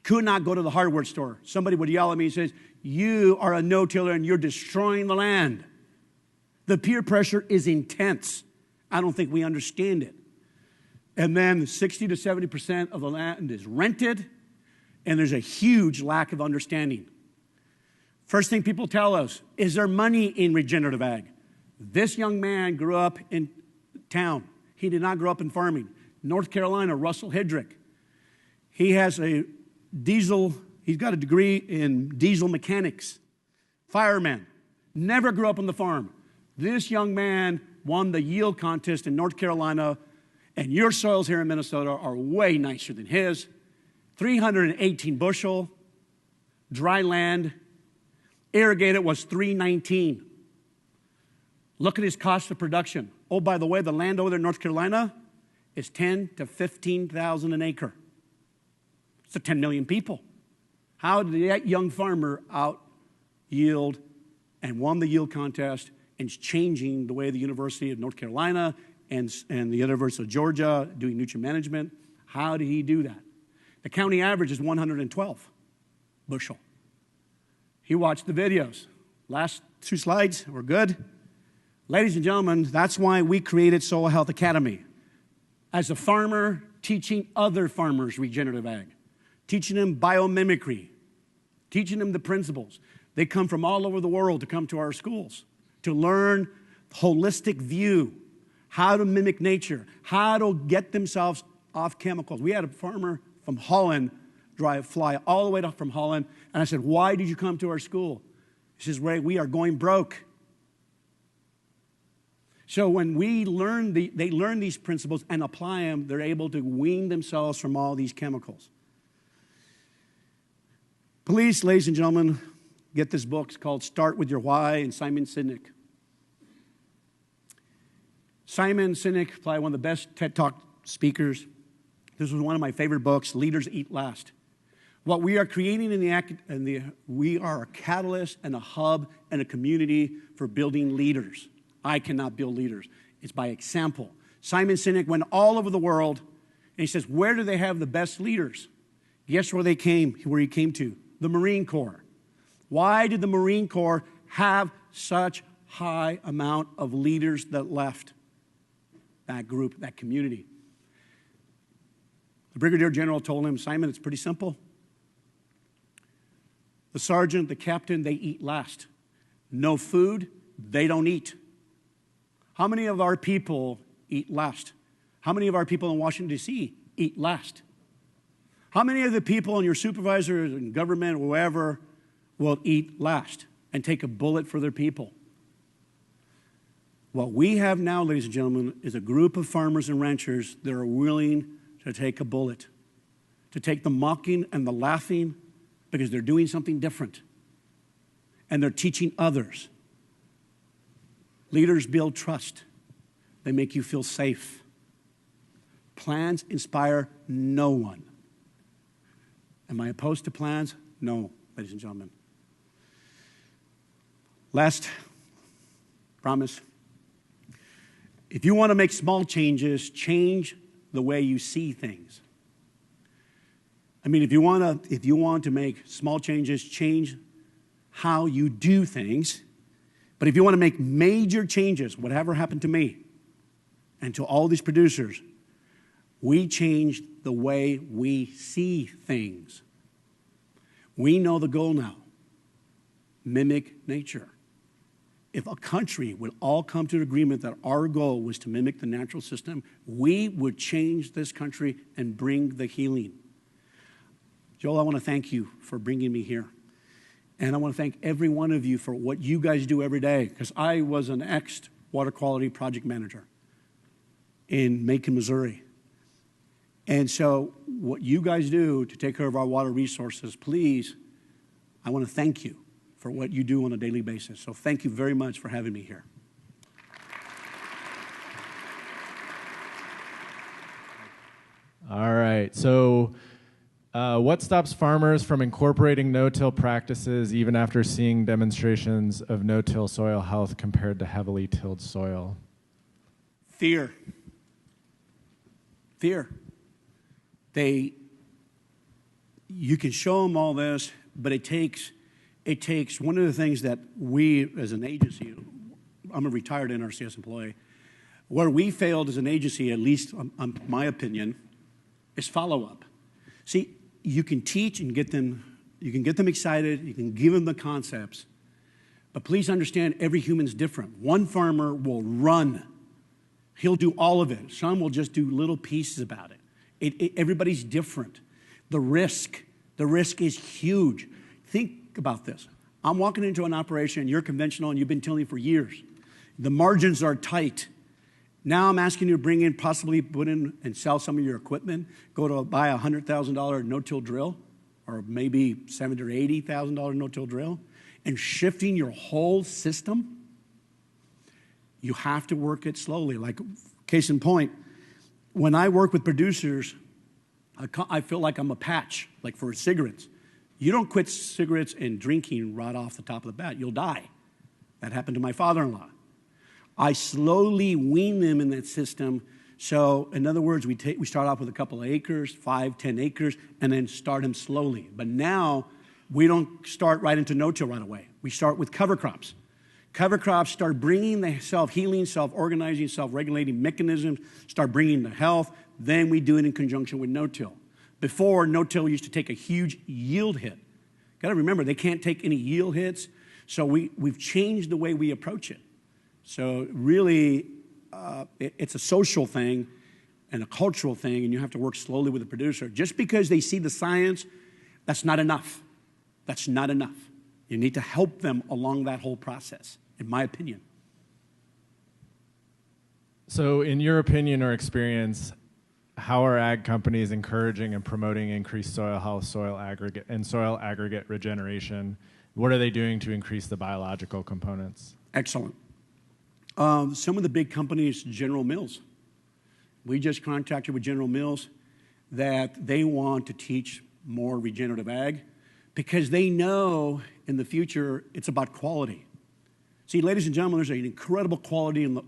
could not go to the hardware store. Somebody would yell at me and says, you are a no-tiller and you're destroying the land. The peer pressure is intense. I don't think we understand it. And then 60 to 70% of the land is rented, and there's a huge lack of understanding. First thing people tell us, is there money in regenerative ag? This young man grew up in town. He did not grow up in farming. North Carolina, Russell Hedrick. He has he's got a degree in diesel mechanics. Fireman. Never grew up on the farm. This young man won the yield contest in North Carolina, and your soils here in Minnesota are way nicer than his. 318 bushel, dry land, irrigated was 319. Look at his cost of production. Oh, by the way, the land over there in North Carolina is 10 to 15,000 an acre. So 10 million people. How did that young farmer out yield and won the yield contest and is changing the way the University of North Carolina and the University of Georgia doing nutrient management? How did he do that? The county average is 112 bushel. He watched the videos. Last 2 slides were good. Ladies and gentlemen, that's why we created Soil Health Academy. As a farmer, teaching other farmers regenerative ag, teaching them biomimicry, teaching them the principles. They come from all over the world to come to our schools to learn holistic view, how to mimic nature, how to get themselves off chemicals. We had a farmer from Holland fly all the way from Holland, and I said, why did you come to our school? He says, Ray, we are going broke. So when they learn these principles and apply them, they're able to wean themselves from all these chemicals. Please, ladies and gentlemen, get this book. It's called Start With Your Why, and Simon Sinek. Simon Sinek, probably one of the best TED Talk speakers. This was one of my favorite books, Leaders Eat Last. What we are creating we are a catalyst and a hub and a community for building leaders. I cannot build leaders. It's by example. Simon Sinek went all over the world, and he says, where do they have the best leaders? Guess where he came to? The Marine Corps. Why did the Marine Corps have such high amount of leaders that left that group, that community? The brigadier general told him, Simon, it's pretty simple. The sergeant, the captain, they eat last. No food, they don't eat. How many of our people eat last? How many of our people in Washington, D.C. eat last? How many of the people and your supervisors and government or whoever will eat last and take a bullet for their people? What we have now, ladies and gentlemen, is a group of farmers and ranchers that are willing to take a bullet, to take the mocking and the laughing because they're doing something different. And they're teaching others. Leaders build trust. They make you feel safe. Plans inspire no one. Am I opposed to plans? No, ladies and gentlemen. Last promise. If you want to make small changes, change the way you see things. I mean, if you want to make small changes, change how you do things. But if you want to make major changes, whatever happened to me and to all these producers, we changed the way we see things. We know the goal now. Mimic nature. If a country would all come to an agreement that our goal was to mimic the natural system, we would change this country and bring the healing. Joel, I want to thank you for bringing me here. And I want to thank every one of you for what you guys do every day, because I was an ex-water quality project manager in Macon, Missouri. And so what you guys do to take care of our water resources, please, I want to thank you for what you do on a daily basis. So thank you very much for having me here. All right, so what stops farmers from incorporating no-till practices even after seeing demonstrations of no-till soil health compared to heavily tilled soil? Fear. Fear. You can show them all this, but it takes one of the things that we as an agency, I'm a retired NRCS employee, where we failed as an agency, at least my opinion, is follow-up. See, you can teach and you can get them excited, you can give them the concepts, but please understand every human's different. One farmer will run. He'll do all of it. Some will just do little pieces about it. Everybody's different. The risk is huge. Think about this. I'm walking into an operation, you're conventional and you've been tilling for years. The margins are tight. Now I'm asking you to possibly put in and sell some of your equipment, go to buy a $100,000 no-till drill, or maybe $70,000 or $80,000 no-till drill, and shifting your whole system. You have to work it slowly. Like, case in point, when I work with producers, I feel like I'm a patch, like for cigarettes. You don't quit cigarettes and drinking right off the top of the bat. You'll die. That happened to my father-in-law. I slowly wean them in that system. So, in other words, we start off with a couple of acres, 5, 10 acres, and then start them slowly. But now, we don't start right into no-till right away. We start with cover crops. Cover crops start bringing the self-healing, self-organizing, self-regulating mechanisms, start bringing the health. Then we do it in conjunction with no-till. Before, no-till used to take a huge yield hit. Got to remember, they can't take any yield hits. So we've changed the way we approach it. So really, it's a social thing and a cultural thing, and you have to work slowly with the producer. Just because they see the science, that's not enough. That's not enough. You need to help them along that whole process, in my opinion. So in your opinion or experience, how are ag companies encouraging and promoting increased soil health, soil aggregate regeneration? What are they doing to increase the biological components? Excellent. Some of the big companies, General Mills. We just contracted with General Mills that they want to teach more regenerative ag because they know in the future it's about quality. See, ladies and gentlemen, there's an incredible quality and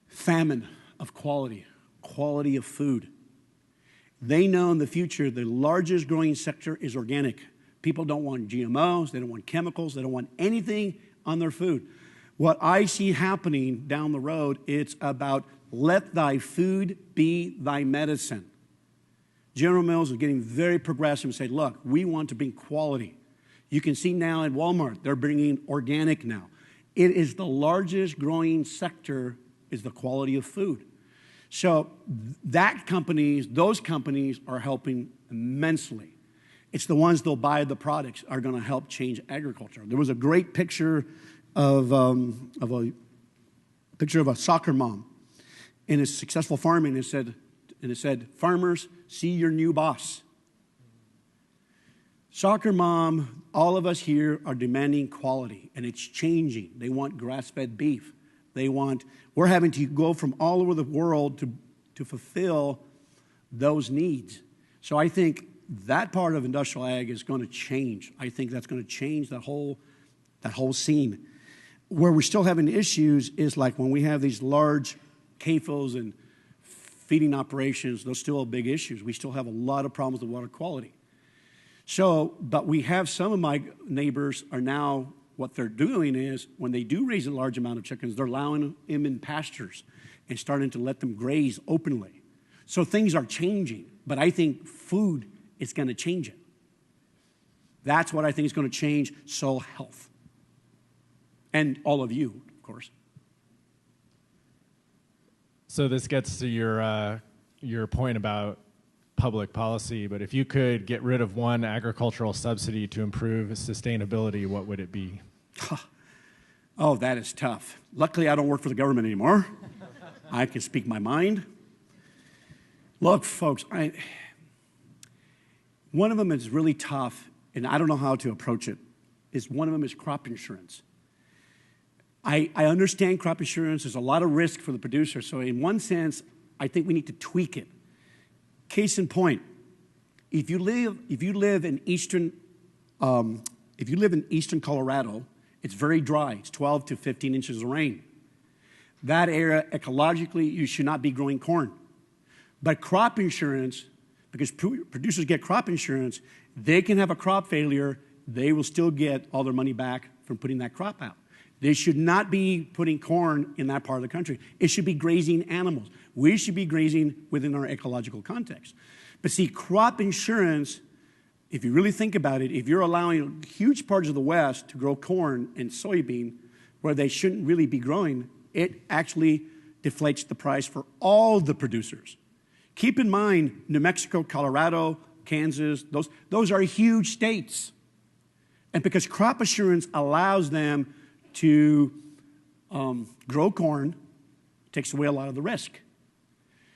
famine of quality of food. They know in the future the largest growing sector is organic. People don't want GMOs, they don't want chemicals, they don't want anything on their food. What I see happening down the road, it's about let thy food be thy medicine. General Mills is getting very progressive and say, look, we want to bring quality. You can see now at Walmart, they're bringing organic now. It is the largest growing sector is the quality of food. So those companies are helping immensely. It's the ones that'll buy the products are going to help change agriculture. There was a great picture of a soccer mom in a successful farming. And it said, farmers, see your new boss. Soccer mom, all of us here are demanding quality, and it's changing. They want grass-fed beef. We're having to go from all over the world to fulfill those needs. So I think that part of industrial ag is going to change. I think that's going to change that whole scene. Where we're still having issues is like when we have these large CAFOs and feeding operations, those still are big issues. We still have a lot of problems with water quality. So, but we have some of my neighbors are now, what they're doing is when they do raise a large amount of chickens, they're allowing them in pastures and starting to let them graze openly. So things are changing, but I think food is going to change it. That's what I think is going to change soil health. And all of you, of course. So this gets to your point about public policy, but if you could get rid of one agricultural subsidy to improve sustainability, what would it be? Oh, that is tough. Luckily, I don't work for the government anymore. I can speak my mind. Look, folks, one of them is really tough, and I don't know how to approach it, one of them is crop insurance. I understand crop insurance. There's a lot of risk for the producer. So in one sense, I think we need to tweak it. Case in point, if you live in eastern Colorado, it's very dry. It's 12 to 15 inches of rain. That area, ecologically, you should not be growing corn. But crop insurance, because producers get crop insurance, they can have a crop failure. They will still get all their money back from putting that crop out. They should not be putting corn in that part of the country. It should be grazing animals. We should be grazing within our ecological context. But see, crop insurance, if you really think about it, if you're allowing huge parts of the West to grow corn and soybean where they shouldn't really be growing, it actually deflates the price for all the producers. Keep in mind, New Mexico, Colorado, Kansas, those are huge states. And because crop insurance allows them to grow corn, takes away a lot of the risk.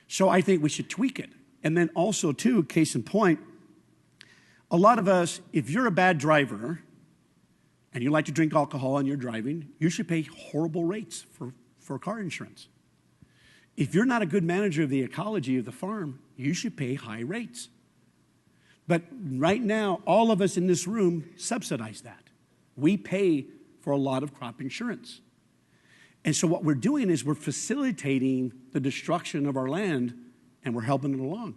So I think we should tweak it. And then also, too, case in point, a lot of us, if you're a bad driver and you like to drink alcohol and you're driving, you should pay horrible rates for car insurance. If you're not a good manager of the ecology of the farm, you should pay high rates. But right now, all of us in this room subsidize that. We pay for a lot of crop insurance. And so what we're doing is we're facilitating the destruction of our land, and we're helping it along.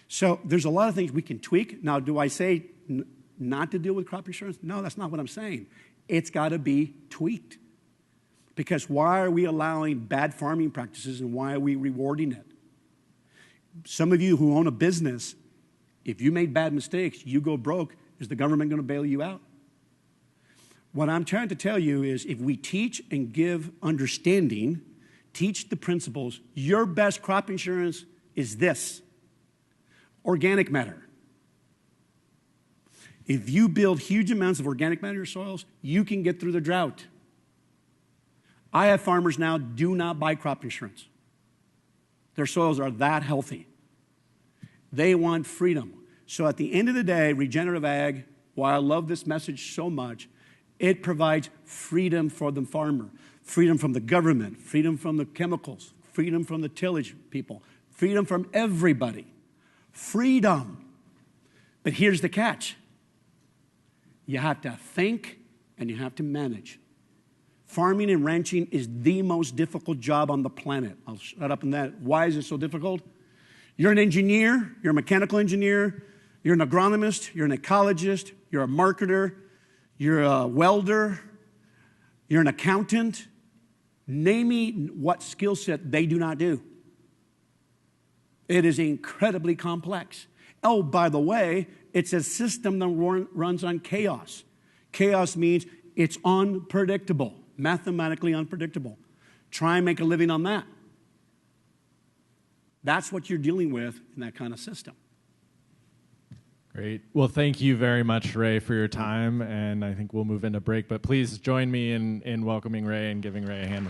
So there's a lot of things we can tweak. Now, do I say not to deal with crop insurance? No, that's not what I'm saying. It's got to be tweaked. Because why are we allowing bad farming practices, and why are we rewarding it? Some of you who own a business, if you made bad mistakes, you go broke, is the government going to bail you out? What I'm trying to tell you is if we teach and give understanding, teach the principles, your best crop insurance is this: organic matter. If you build huge amounts of organic matter in your soils, you can get through the drought. I have farmers now do not buy crop insurance. Their soils are that healthy. They want freedom. So at the end of the day, regenerative ag, while I love this message so much, it provides freedom for the farmer, freedom from the government, freedom from the chemicals, freedom from the tillage people, freedom from everybody. Freedom. But here's the catch. You have to think and you have to manage. Farming and ranching is the most difficult job on the planet. I'll shut up on that. Why is it so difficult? You're an engineer, you're a mechanical engineer, you're an agronomist, you're an ecologist, you're a marketer, you're a welder, You're an accountant. Name me what skill set they do not do. It is incredibly complex. Oh, by the way, it's a system that runs on chaos. Chaos means it's unpredictable, mathematically unpredictable. Try and make a living on that. That's what you're dealing with in that kind of system. Great. Well, thank you very much, Ray, for your time, and I think we'll move into break. But please join me in welcoming Ray and giving Ray a hand.